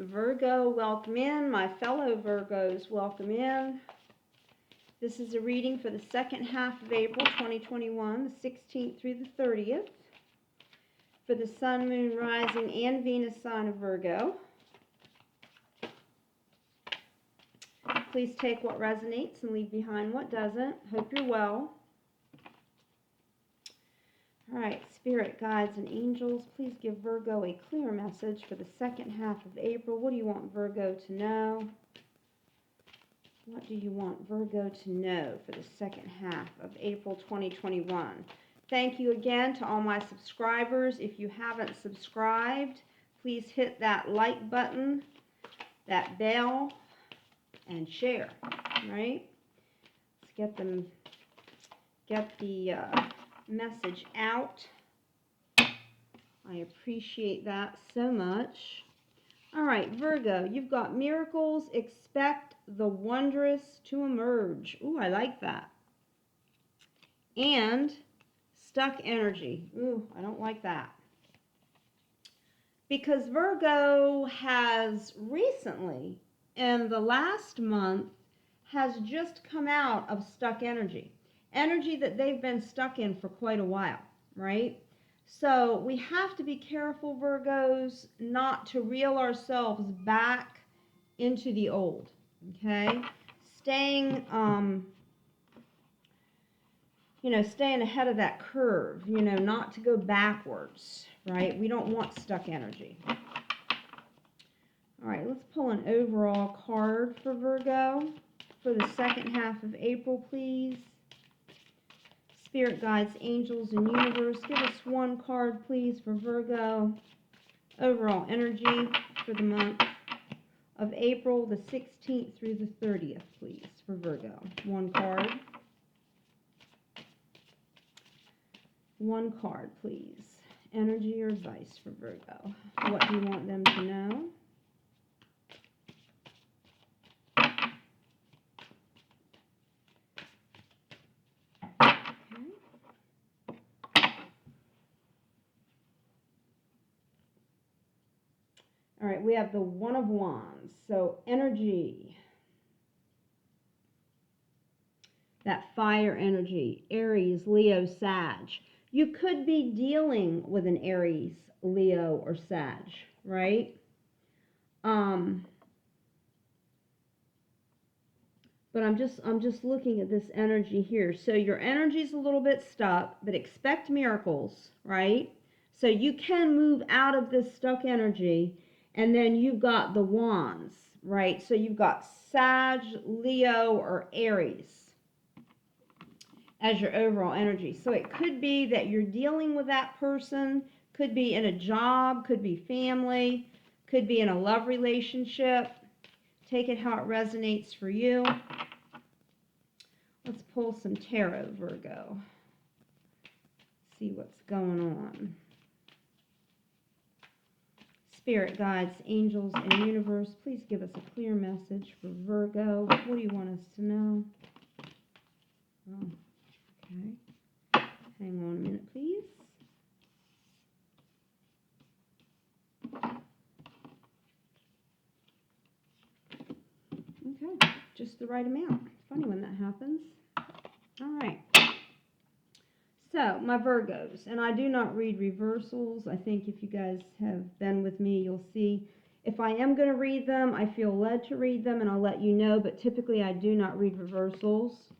Virgo, welcome in. My fellow Virgos, welcome in. This is a reading for the second half of April 2021, the 16th through the 30th, for the Sun, Moon, Rising, and Venus sign of Virgo. Please take what resonates and leave behind what doesn't. Hope you're well. All right, Spirit, guides, and angels, please give Virgo a clear message for the second half of April. What do you want Virgo to know? What do you want Virgo to know for the second half of April 2021? Thank you again to all my subscribers. If you haven't subscribed, please hit that like button, that bell, and share, right? Let's get the message out. I appreciate that so much. All right, Virgo, you've got miracles. Expect the wondrous to emerge. Ooh, I like that. And stuck energy. Ooh, I don't like that. Because Virgo has recently, in the last month, has just come out of stuck energy. Energy that they've been stuck in for quite a while, right? So we have to be careful, Virgos, not to reel ourselves back into the old, okay? Staying ahead of that curve, not to go backwards, right? We don't want stuck energy. All right, let's pull an overall card for Virgo for the second half of April, please. Spirit, guides, angels, and universe, give us one card, please, for Virgo. Overall energy for the month of April, the 16th through the 30th, please, for Virgo. One card. One card, please. Energy or advice for Virgo. What do you want them to know? All right, we have the One of Wands. So energy, that fire energy, Aries, Leo, Sag. You could be dealing with an Aries, Leo, or Sag, right? But I'm just looking at this energy here. So your energy's a little bit stuck, but expect miracles, right? So you can move out of this stuck energy. And then you've got the wands, right? So you've got Sag, Leo, or Aries as your overall energy. So it could be that you're dealing with that person, could be in a job, could be family, could be in a love relationship. Take it how it resonates for you. Let's pull some tarot, Virgo. See what's going on. Spirit, guides, angels, and universe, please give us a clear message for Virgo. What do you want us to know? Oh, okay. Hang on a minute, please. Okay, just the right amount. Funny when that happens. All right. So, my Virgos, and I do not read reversals. I think if you guys have been with me, you'll see. If I am going to read them, I feel led to read them, and I'll let you know, but typically I do not read reversals.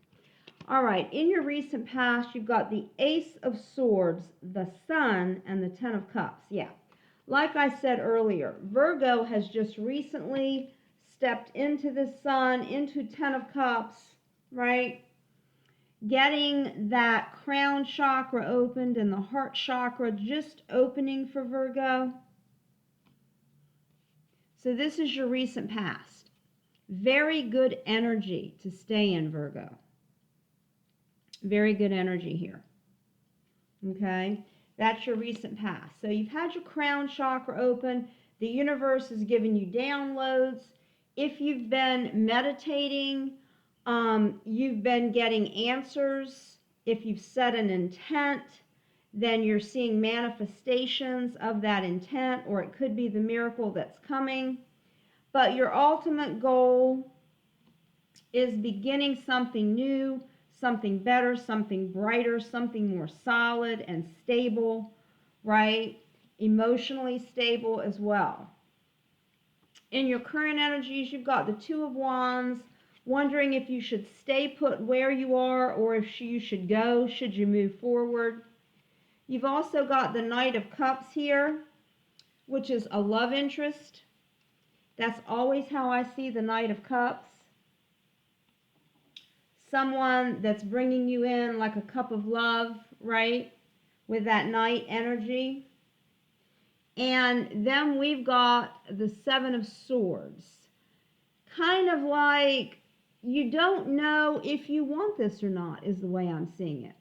All right, in your recent past, you've got the Ace of Swords, the Sun, and the Ten of Cups. Yeah, like I said earlier, Virgo has just recently stepped into the Sun, into Ten of Cups, right? Getting that crown chakra opened and the heart chakra just opening for Virgo. So this is your recent past. Very good energy to stay in, Virgo. Very good energy here. Okay? That's your recent past. So you've had your crown chakra open. The universe has given you downloads. If you've been meditating, you've been getting answers. If you've set an intent, then you're seeing manifestations of that intent, or it could be the miracle that's coming. But your ultimate goal is beginning something new, something better, something brighter, something more solid and stable, right? Emotionally stable as well. In your current energies, you've got the Two of Wands, wondering if you should stay put where you are or if you should go, should you move forward. You've also got the Knight of Cups here, which is a love interest. That's always how I see the Knight of Cups. Someone that's bringing you in like a cup of love, right? With that Knight energy. And then we've got the Seven of Swords. Kind of like you don't know if you want this or not is the way I'm seeing it.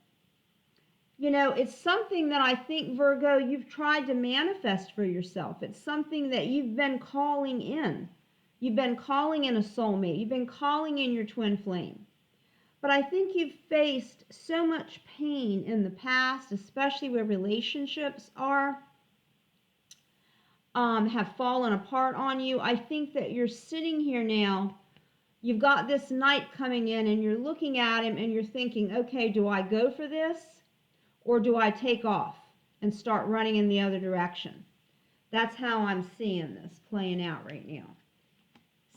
You know, it's something that I think, Virgo, you've tried to manifest for yourself. It's something that you've been calling in. You've been calling in a soulmate. You've been calling in your twin flame. But I think you've faced so much pain in the past, especially where relationships have fallen apart on you. I think that you're sitting here now. You've got this Knight coming in and you're looking at him and you're thinking, okay, do I go for this? Or do I take off and start running in the other direction? That's how I'm seeing this playing out right now.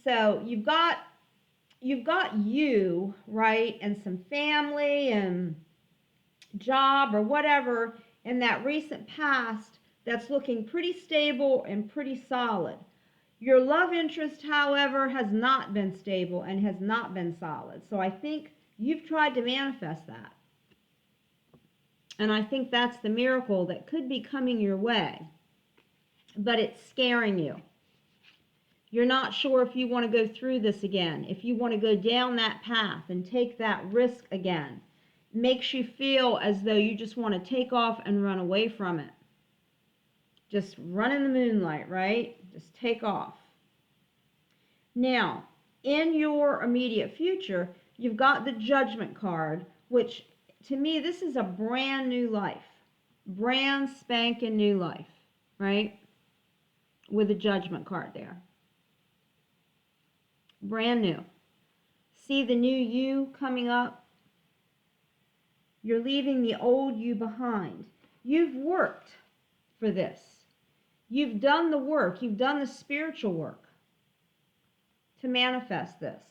So you've got you, right, and some family and job or whatever in that recent past that's looking pretty stable and pretty solid. Your love interest, however, has not been stable and has not been solid. So I think you've tried to manifest that. And I think that's the miracle that could be coming your way. But it's scaring you. You're not sure if you want to go through this again, if you want to go down that path and take that risk again. It makes you feel as though you just want to take off and run away from it. Just run in the moonlight, right? Just take off. Now, in your immediate future, you've got the Judgment card, which to me, this is a brand new life. Brand spanking new life, right? With the Judgment card there. Brand new. See the new you coming up? You're leaving the old you behind. You've worked for this. You've done the work. You've done the spiritual work to manifest this.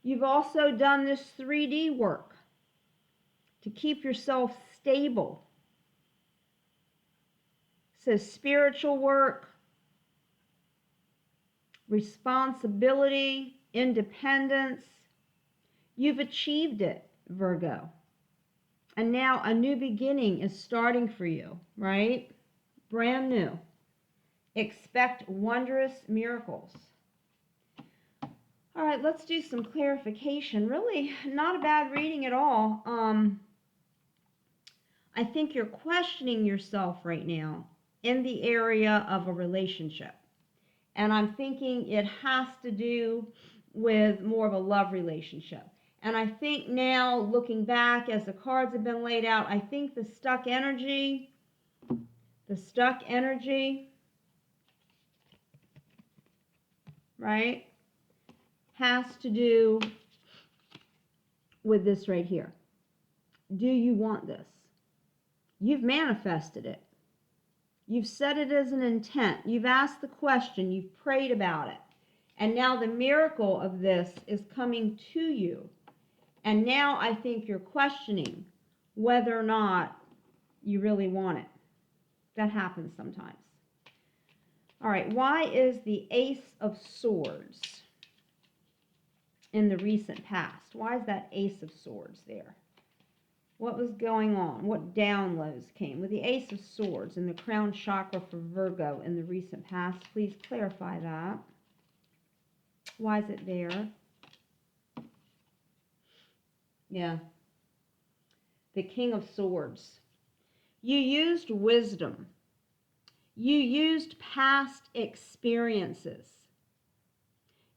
You've also done this 3D work to keep yourself stable. So spiritual work, responsibility, independence. You've achieved it, Virgo. And now a new beginning is starting for you, right? Brand new. Expect wondrous miracles. All right, let's do some clarification. Really not a bad reading at all. I think you're questioning yourself right now in the area of a relationship. And I'm thinking it has to do with more of a love relationship. And I think now, looking back as the cards have been laid out, I think the stuck energy, right, has to do with this right here. Do you want this? You've manifested it. You've set it as an intent. You've asked the question. You've prayed about it. And now the miracle of this is coming to you. And now I think you're questioning whether or not you really want it. That happens sometimes. All right, why is the Ace of Swords in the recent past? Why is that Ace of Swords there? What was going on? What downloads came with the Ace of Swords in the crown chakra for Virgo in the recent past? Please clarify that. Why is it there? Yeah. The King of Swords. You used wisdom. You used past experiences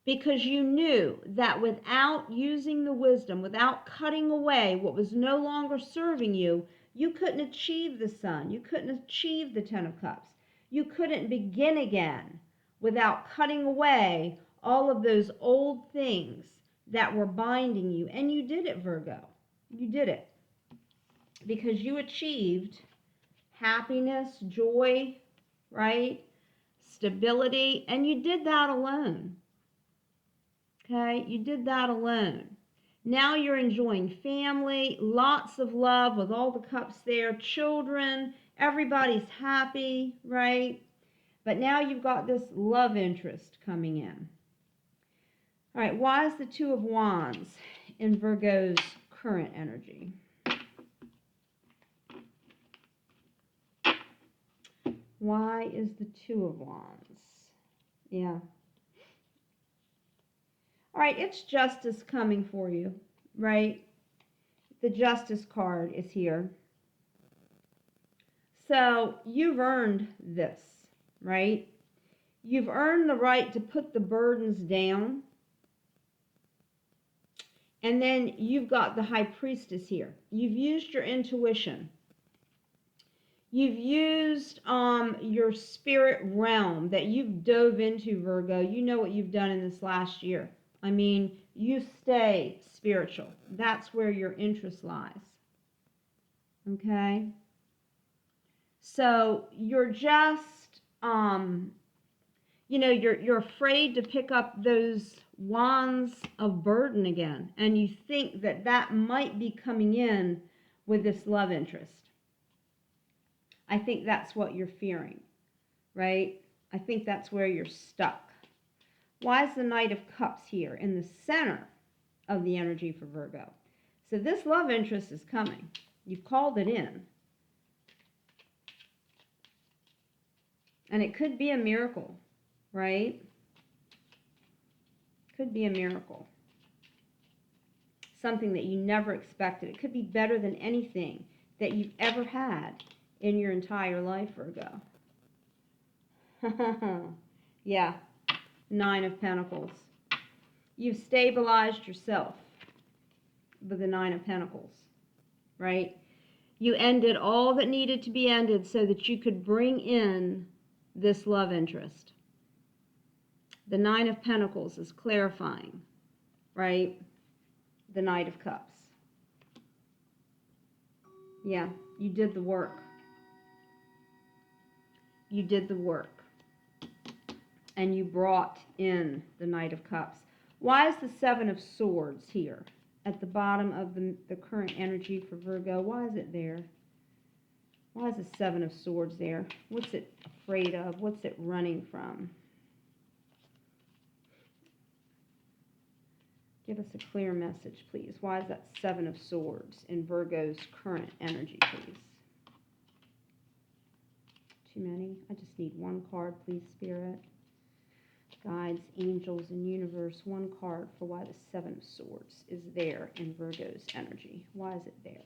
because you knew that without using the wisdom, without cutting away what was no longer serving you, you couldn't achieve the Sun. You couldn't achieve the Ten of Cups. You couldn't begin again without cutting away all of those old things that were binding you. And you did it, Virgo. You did it. Because you achieved happiness, joy, right? Stability. And you did that alone. Okay? You did that alone. Now you're enjoying family, lots of love with all the cups there, children, everybody's happy, right? But now you've got this love interest coming in. All right, why is the Two of Wands in Virgo's current energy? Why is the Two of Wands? Yeah. All right, it's justice coming for you, right? The Justice card is here. So you've earned this, right? You've earned the right to put the burdens down. And then you've got the High Priestess here. You've used your intuition. You've used your spirit realm that you've dove into, Virgo. You know what you've done in this last year. I mean, you stay spiritual. That's where your interest lies. Okay? So you're just, you're afraid to pick up those wands of burden again. And you think that that might be coming in with this love interest. I think that's what you're fearing, right? I think that's where you're stuck. Why is the Knight of Cups here in the center of the energy for Virgo? So this love interest is coming. You've called it in. And it could be a miracle, right? Could be a miracle. Something that you never expected. It could be better than anything that you've ever had in your entire life, Virgo. Yeah, Nine of Pentacles. You've stabilized yourself with the Nine of Pentacles, right? You ended all that needed to be ended so that you could bring in this love interest. The Nine of Pentacles is clarifying, right? The Knight of Cups. Yeah, you did the work. You did the work. And you brought in the Knight of Cups. Why is the Seven of Swords here at the bottom of the current energy for Virgo? Why is it there? Why is the Seven of Swords there? What's it afraid of? What's it running from? Give us a clear message, please. Why is that Seven of Swords in Virgo's current energy, please? Too many? I just need one card, please, Spirit. Guides, angels, and universe. One card for why the Seven of Swords is there in Virgo's energy. Why is it there?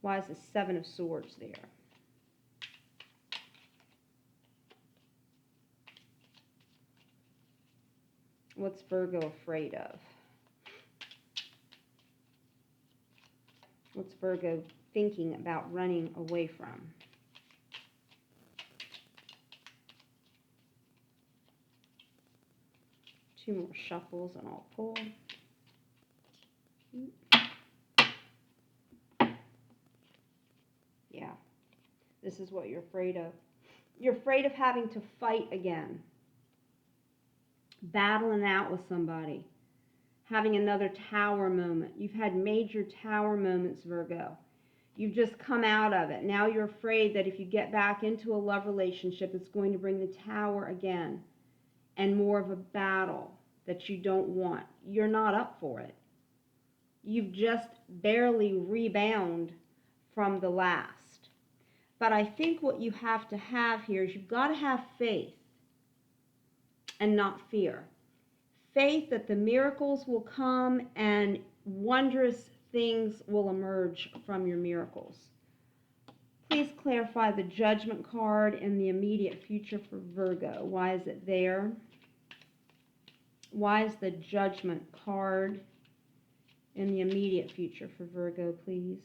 Why is the Seven of Swords there? What's Virgo afraid of? What's Virgo thinking about running away from? Two more shuffles and I'll pull. Yeah, this is what you're afraid of. You're afraid of having to fight again. Battling out with somebody. Having another tower moment. You've had major tower moments, Virgo. You've just come out of it. Now you're afraid that if you get back into a love relationship, it's going to bring the tower again and more of a battle that you don't want. You're not up for it. You've just barely rebound from the last. But I think what you have to have here is you've got to have faith and not fear. Faith that the miracles will come and wondrous things will emerge from your miracles. Please clarify the Judgment card in the immediate future for Virgo. Why is it there? Why is the Judgment card in the immediate future for Virgo, please?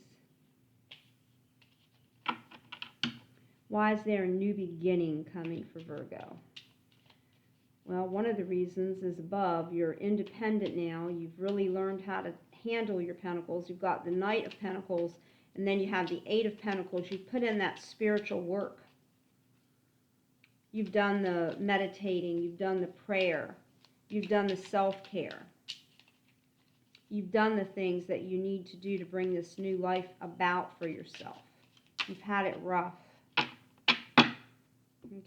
Why is there a new beginning coming for Virgo? Well, one of the reasons is above. You're independent now. You've really learned how to handle your pentacles. You've got the Knight of Pentacles, and then you have the Eight of Pentacles. You've put in that spiritual work. You've done the meditating. You've done the prayer. You've done the self-care. You've done the things that you need to do to bring this new life about for yourself. You've had it rough.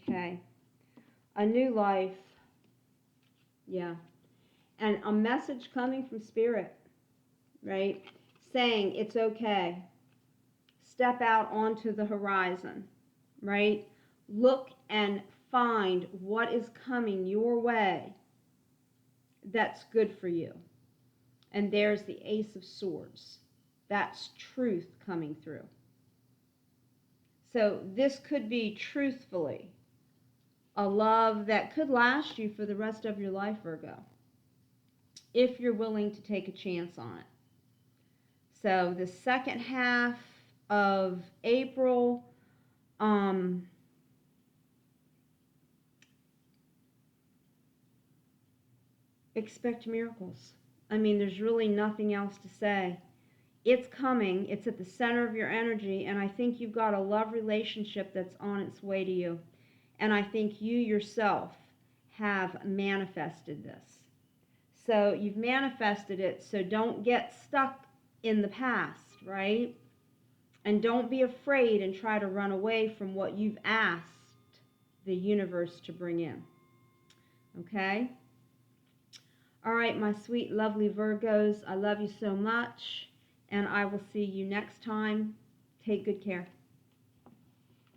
Okay. A new life. Yeah. And a message coming from Spirit, right? Saying it's okay. Step out onto the horizon, right? Look and find what is coming your way that's good for you. And there's the Ace of Swords. That's truth coming through. So this could be, truthfully, a love that could last you for the rest of your life, Virgo, if you're willing to take a chance on it. So the second half of April, expect miracles. I mean, there's really nothing else to say. It's coming. It's at the center of your energy, and I think you've got a love relationship that's on its way to you. And I think you yourself have manifested this. So you've manifested it, so don't get stuck in the past, right? And don't be afraid and try to run away from what you've asked the universe to bring in. Okay? All right, my sweet, lovely Virgos, I love you so much, and I will see you next time. Take good care.